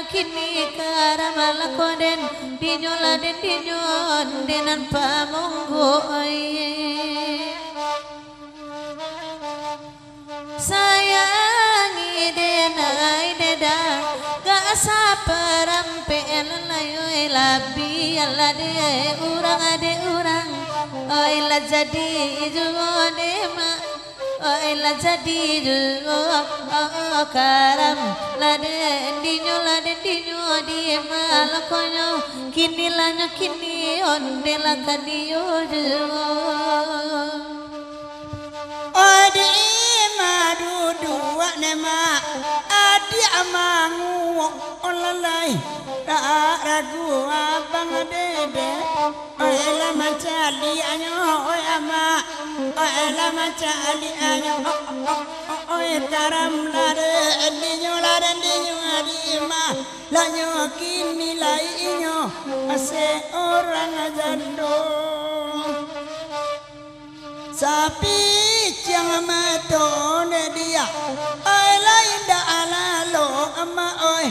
Kini karamala koden dinyola den dinyon denan pamonggo sayangi denai deda gak saperampe layo labi ala de urang oi la jadi juode ma oi la jadi karam la den dinyo di malakonyo kini lanyo kini onde la kadiyo odi madudu nema adi amangu olalai ragu abang dede oela macali anyo oi ama oela macali anyo oi karam lare dinyo adima lanyo kini lai inyo ase orang jando sapi yang matone dia oi lain da alalo ama oi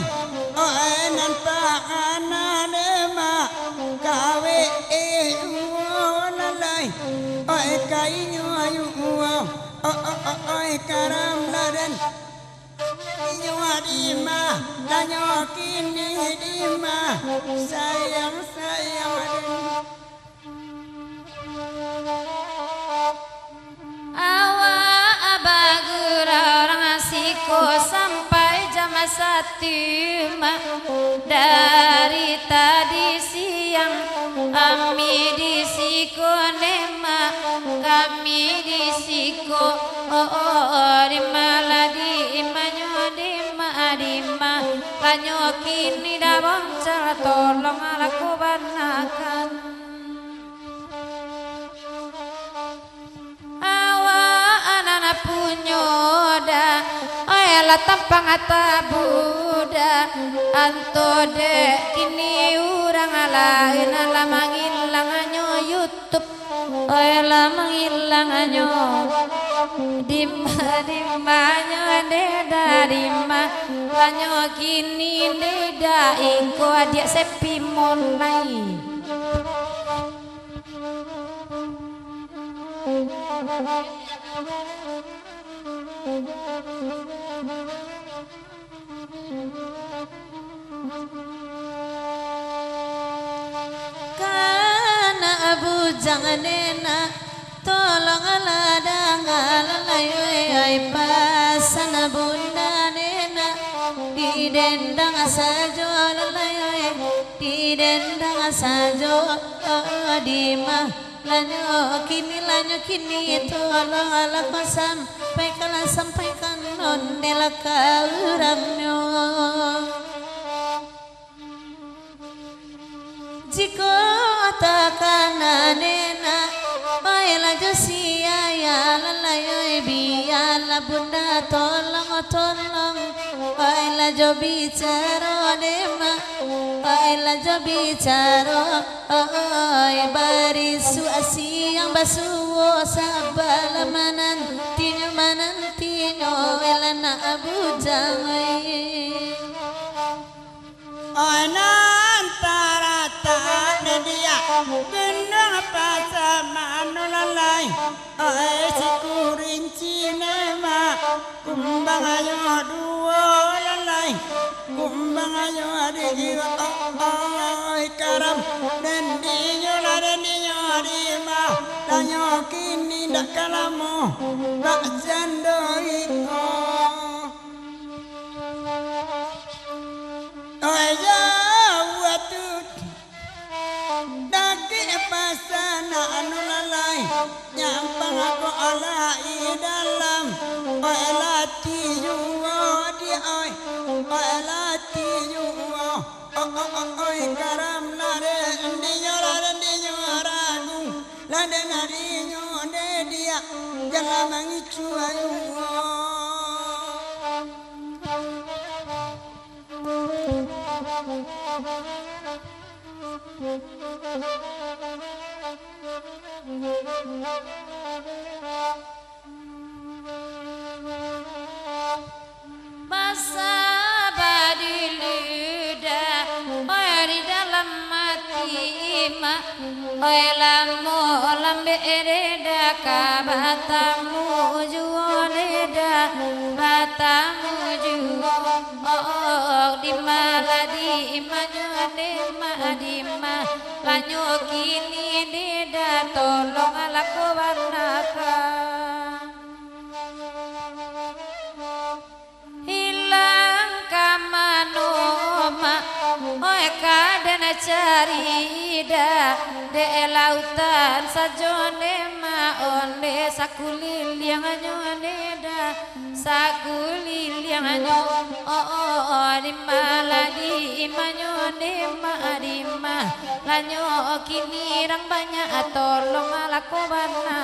nan pa anane ma kawe lalai oi kainyo ayu oi karam laden inyo adima lanyo kini dima sayang sampai jam 1 dari tadi siang kami di siko nema kami di siko di maladi imanyo adima lanyo kini dah bongcal tolong aku banakan anak punyoda la tampang atabuda antode kini urang lain ala manghilanganyo YouTube la manghilanganyo dimanya deda lanyo kini deda iko adia sepi monai kana abu jangan nena tolong aladangalayo ay pasana bunda nena di dendang sajo lalayo di dendang sajo di mah lanyo kini tolong ala sampaikan nondela kauramyo jika takana nena baila josia ya lalayo biala bunda tolong baila jo bicara dema baila jo bicara barisu asiang basuo sabala manantinyo elana abu jangai anantarata dia gendang pasama nolalai si kurinci nema kumbang ayo dua lalai kumbang ayo adijiwa karam dan dinyo adima danyo kini dak kalamu bak jando iko olai dalam olati yuwa di oi olati yuwa oi karam nare ndi nyaragu lade nari nyone dia jalamangi cuayu Masa badi lidah, oi di dalam mati mak, oi lamu lambe ereda kabatamu jualeda, batamu jual, oh di maladi manyone madima, lanyo kini deda tolong alaku warnaka. Oi kadana carida de lautan sajone ma onde sakulil yang anyone da sakulil yang anyo di maladi imanyone ma adima lanyo kini rang banyak tolong alaku bana